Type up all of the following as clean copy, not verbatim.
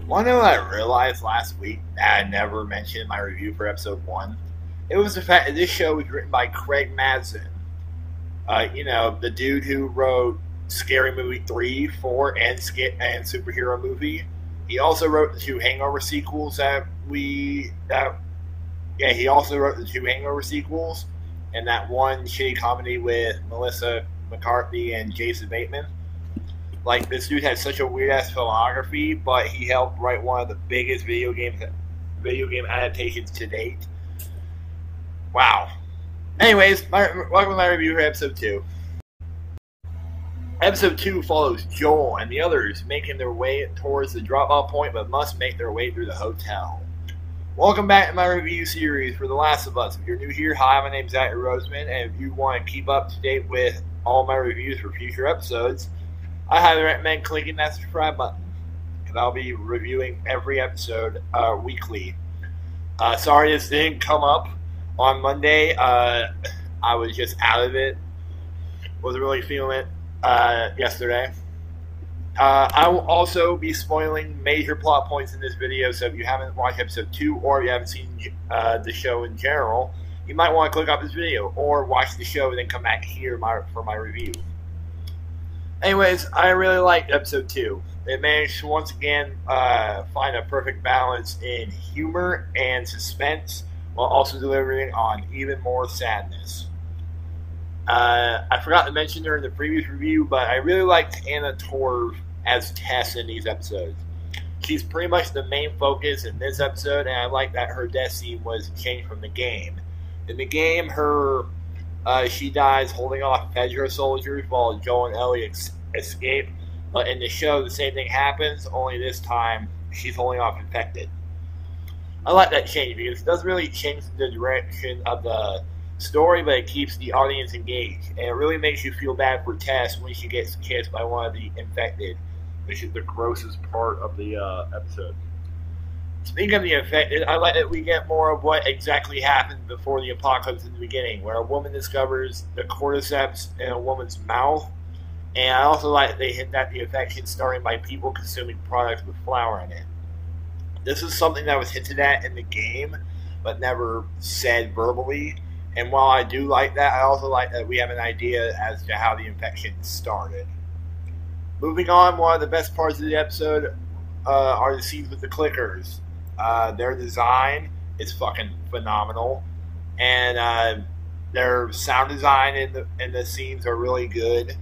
Want to know what I realized last week that I never mentioned in my review for episode 1? It was the fact that this show was written by Craig Mazin. The dude who wrote Scary Movie 3, 4, and Superhero Movie. He also wrote the 2 Hangover sequels he also wrote the 2 Hangover sequels and that one shitty comedy with Melissa McCarthy and Jason Bateman. Like, this dude has such a weird-ass filmography, but he helped write one of the biggest video game adaptations to date. Wow. Anyways, welcome to my review for Episode 2. Episode 2 follows Joel and the others making their way towards the drop-off point, but must make their way through the hotel. Welcome back to my review series for The Last of Us. If you're new here, hi, my name's Zachary Roseman, and if you want to keep up to date with all my reviews for future episodes, I highly recommend clicking that subscribe button, because I'll be reviewing every episode weekly. Sorry this didn't come up on Monday. I was just out of it. Wasn't really feeling it yesterday. I will also be spoiling major plot points in this video, so if you haven't watched episode 2 or you haven't seen the show in general, you might want to click off this video or watch the show and then come back here for my review. Anyways, I really liked episode 2. It managed to once again find a perfect balance in humor and suspense while also delivering on even more sadness. I forgot to mention during the previous review, but I really liked Anna Torv as Tess in these episodes. She's pretty much the main focus in this episode, and I like that her death scene was changed from the game. In the game, she dies holding off Fedra soldiers while Joel and Ellie escape, but in the show, the same thing happens, only this time she's holding off infected. I like that change because it doesn't really change the direction of the story, but it keeps the audience engaged, and it really makes you feel bad for Tess when she gets kissed by one of the infected, which is the grossest part of the episode. Speaking of the infected, I like that we get more of what exactly happened before the apocalypse in the beginning, where a woman discovers the cordyceps in a woman's mouth, and I also like that they hint at the infection starting by people consuming products with flour in it. This is something that was hinted at in the game, but never said verbally. And while I do like that, I also like that we have an idea as to how the infection started. Moving on, one of the best parts of the episode are the scenes with the clickers. Their design is fucking phenomenal, and their sound design in the scenes are really good.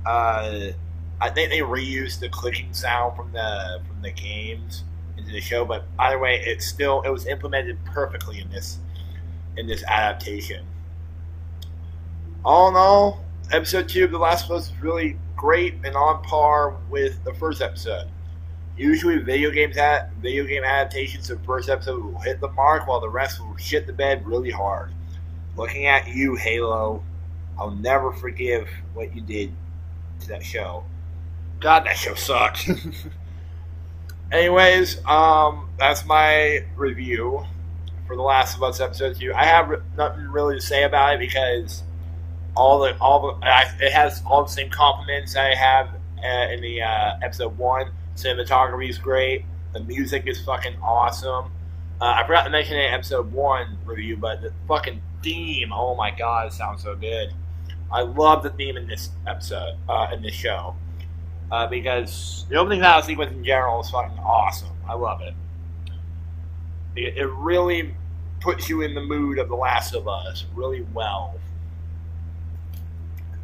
I think they reused the clicking sound from the games into the show, but either way, it was implemented perfectly in this adaptation. All in all, episode 2 of The Last of Us is really great and on par with the first episode. Usually video game adaptations of the first episode will hit the mark while the rest will shit the bed really hard. Looking at you, Halo, I'll never forgive what you did to that show. God, that show sucked. Anyways, that's my review for The Last of Us episode 2. I have nothing really to say about it because it has all the same compliments I have in the episode 1. Cinematography is great. The music is fucking awesome. I forgot to mention it in episode 1 review, but the fucking theme, oh my god, it sounds so good. I love the theme in this episode, in this show. Because the opening battle sequence in general is fucking awesome. I love it. It really puts you in the mood of The Last of Us really well.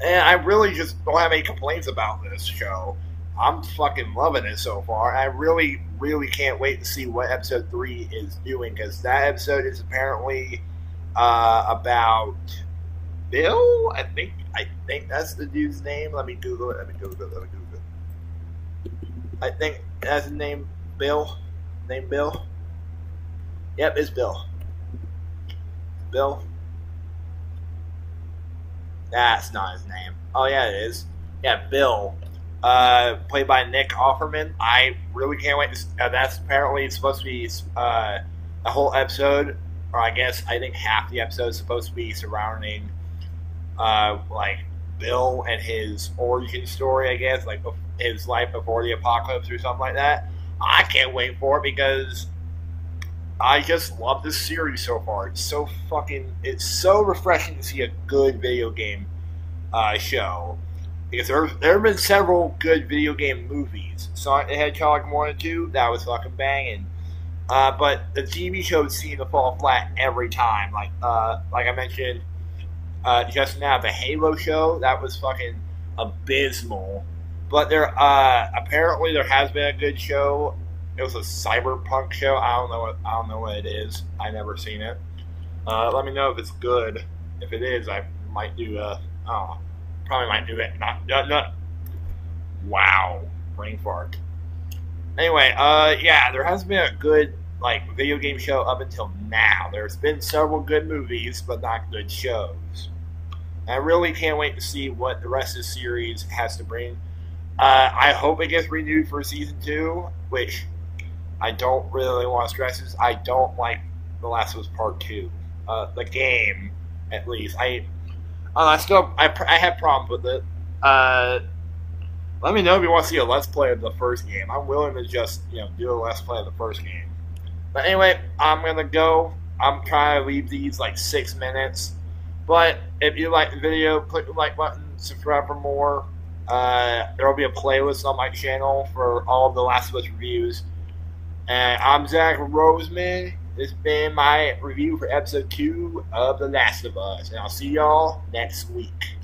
And I really just don't have any complaints about this show. I'm fucking loving it so far. I really, really can't wait to see what episode 3 is doing, because that episode is apparently about Bill? I think that's the dude's name. Let me Google it. I think that's his name, Bill. Bill? Yep, it's Bill. Bill? That's not his name. Oh, yeah, it is. Yeah, Bill. Played by Nick Offerman. I really can't wait to... that's apparently supposed to be a whole episode, or I think half the episode is supposed to be surrounding, Bill and his origin story, I guess, like his life before the apocalypse or something like that. I can't wait for it because I just love this series so far. It's so refreshing to see a good video game show. Because there have been several good video game movies. Sonic the Hedgehog 1 and 2, that was fucking banging. But the TV shows seem to fall flat every time. Like I mentioned just now, the Halo show, that was fucking abysmal. But apparently there has been a good show. It was a cyberpunk show. I don't know what it is. I never seen it. Let me know if it's good. If it is, I might do probably might do it. Not. Wow, brain fart. Anyway, yeah, there hasn't been a good video game show up until now. There's been several good movies, but not good shows. I really can't wait to see what the rest of the series has to bring. I hope it gets renewed for season 2, which I don't really want to stress this. I don't like The Last of Us Part 2. The game, at least. I have problems with it. Let me know if you want to see a Let's Play of the first game. I'm willing to just, do a Let's Play of the first game. But anyway, I'm going to go. I'm trying to leave these 6 minutes. But if you like the video, click the like button, subscribe for more. There will be a playlist on my channel for all of the Last of Us reviews. And I'm Zach Roseman. This has been my review for episode 2 of The Last of Us. And I'll see y'all next week.